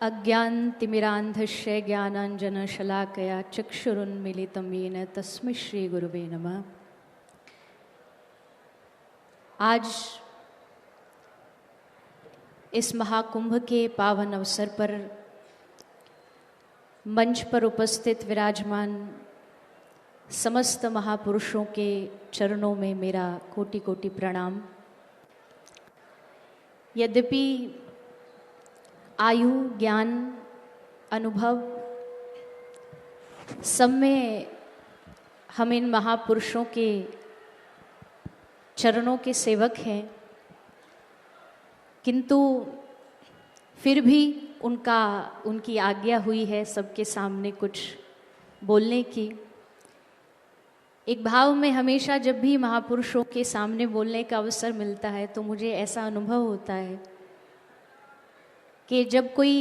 अज्ञानतिमिरान्धस्य ज्ञानाञ्जनशलाकया चक्षुरुन्मीलितं येन तस्मै श्रीगुरुवे नमः। आज इस महाकुंभ के पावन अवसर पर मंच पर उपस्थित विराजमान समस्त महापुरुषों के चरणों में मेरा कोटि कोटि प्रणाम। यद्यपि आयु, ज्ञान, अनुभव सब में हम इन महापुरुषों के चरणों के सेवक हैं, किंतु फिर भी उनकी आज्ञा हुई है सबके सामने कुछ बोलने की। एक भाव में हमेशा जब भी महापुरुषों के सामने बोलने का अवसर मिलता है तो मुझे ऐसा अनुभव होता है कि जब कोई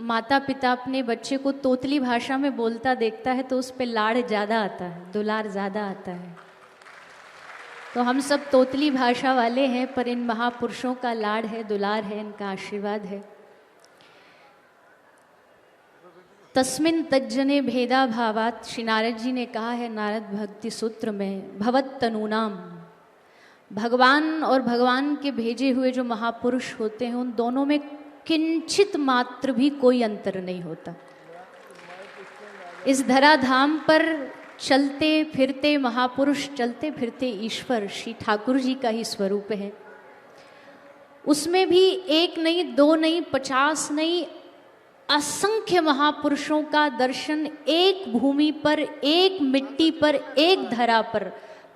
माता पिता अपने बच्चे को तोतली भाषा में बोलता देखता है तो उस पर लाड़ ज़्यादा आता है, दुलार ज़्यादा आता है। तो हम सब तोतली भाषा वाले हैं, पर इन महापुरुषों का लाड़ है, दुलार है, इनका आशीर्वाद है। तस्मिन् तज्जने भेदा भावात, श्री नारद जी ने कहा है नारद भक्ति सूत्र में, भवत तनूनाम, भगवान और भगवान के भेजे हुए जो महापुरुष होते हैं उन दोनों में किंचित मात्र भी कोई अंतर नहीं होता। इस धराधाम पर चलते फिरते महापुरुष, चलते फिरते ईश्वर श्री ठाकुर जी का ही स्वरूप है। उसमें भी एक नहीं, दो नहीं, 50 नहीं, असंख्य महापुरुषों का दर्शन एक भूमि पर, एक मिट्टी पर, एक धरा पर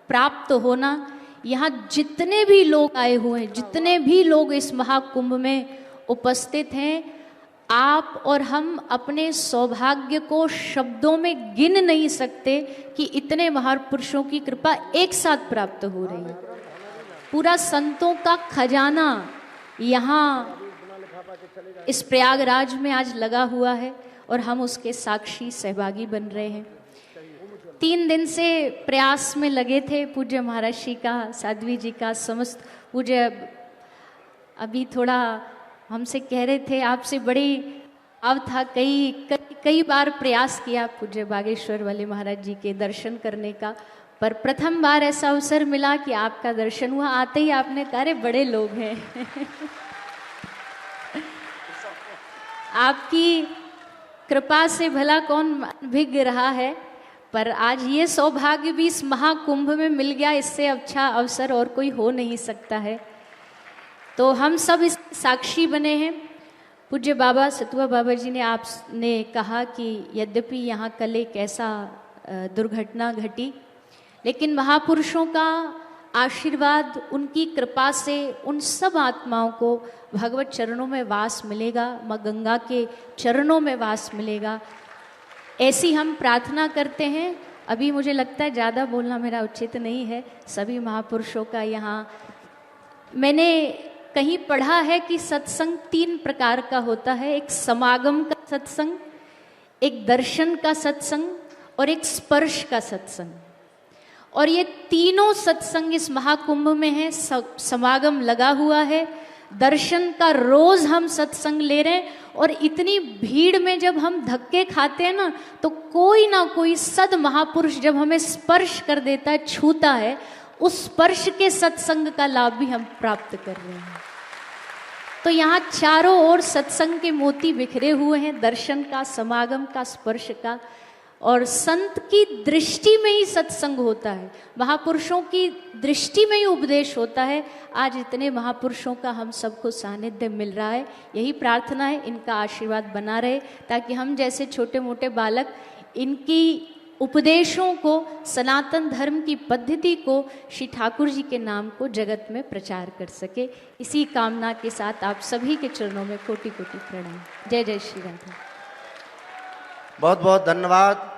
प्राप्त होना। यहाँ जितने भी लोग आए हुए हैं, जितने भी लोग इस महाकुंभ में उपस्थित हैं, आप और हम अपने सौभाग्य को शब्दों में गिन नहीं सकते कि इतने महापुरुषों की कृपा एक साथ प्राप्त हो रही है। पूरा संतों का खजाना यहाँ इस प्रयागराज में आज लगा हुआ है और हम उसके साक्षी सहभागी बन रहे हैं। 3 दिन से प्रयास में लगे थे पूज्य महाराज श्री का, साध्वी जी का, समस्त पूज्य अभी थोड़ा हमसे कह रहे थे आपसे बड़ी अब था, कई बार प्रयास किया पूज्य बागेश्वर वाले महाराज जी के दर्शन करने का, पर प्रथम बार ऐसा अवसर मिला कि आपका दर्शन हुआ। आते ही आपने कहा अरे बड़े लोग हैं आपकी कृपा से भला कौन भिग रहा है, पर आज ये सौभाग्य भी इस महाकुंभ में मिल गया, इससे अच्छा अवसर और कोई हो नहीं सकता है। तो हम सब इस साक्षी बने हैं। पूज्य बाबा सतुआ बाबा जी ने आपने कहा कि यद्यपि यहाँ कल एक ऐसा दुर्घटना घटी, लेकिन महापुरुषों का आशीर्वाद, उनकी कृपा से उन सब आत्माओं को भगवत चरणों में वास मिलेगा, माँ गंगा के चरणों में वास मिलेगा, ऐसी हम प्रार्थना करते हैं। अभी मुझे लगता है ज़्यादा बोलना मेरा उचित नहीं है। सभी महापुरुषों का यहाँ मैंने कहीं पढ़ा है कि सत्संग 3 प्रकार का होता है। एक समागम का सत्संग, एक दर्शन का सत्संग और एक स्पर्श का सत्संग। और ये तीनों सत्संग इस महाकुंभ में है। समागम लगा हुआ है, दर्शन का रोज हम सत्संग ले रहे हैं, और इतनी भीड़ में जब हम धक्के खाते हैं ना, तो कोई ना कोई सद महापुरुष जब हमें स्पर्श कर देता है, छूता है, उस स्पर्श के सत्संग का लाभ भी हम प्राप्त कर रहे हैं। तो यहाँ चारों ओर सत्संग के मोती बिखरे हुए हैं, दर्शन का, समागम का, स्पर्श का, और संत की दृष्टि में ही सत्संग होता है, महापुरुषों की दृष्टि में ही उपदेश होता है। आज इतने महापुरुषों का हम सबको सानिध्य मिल रहा है, यही प्रार्थना है इनका आशीर्वाद बना रहे, ताकि हम जैसे छोटे मोटे बालक इनकी उपदेशों को, सनातन धर्म की पद्धति को, श्री ठाकुर जी के नाम को जगत में प्रचार कर सके। इसी कामना के साथ आप सभी के चरणों में कोटि कोटि प्रणाम। जय जय श्री राधा। बहुत बहुत धन्यवाद।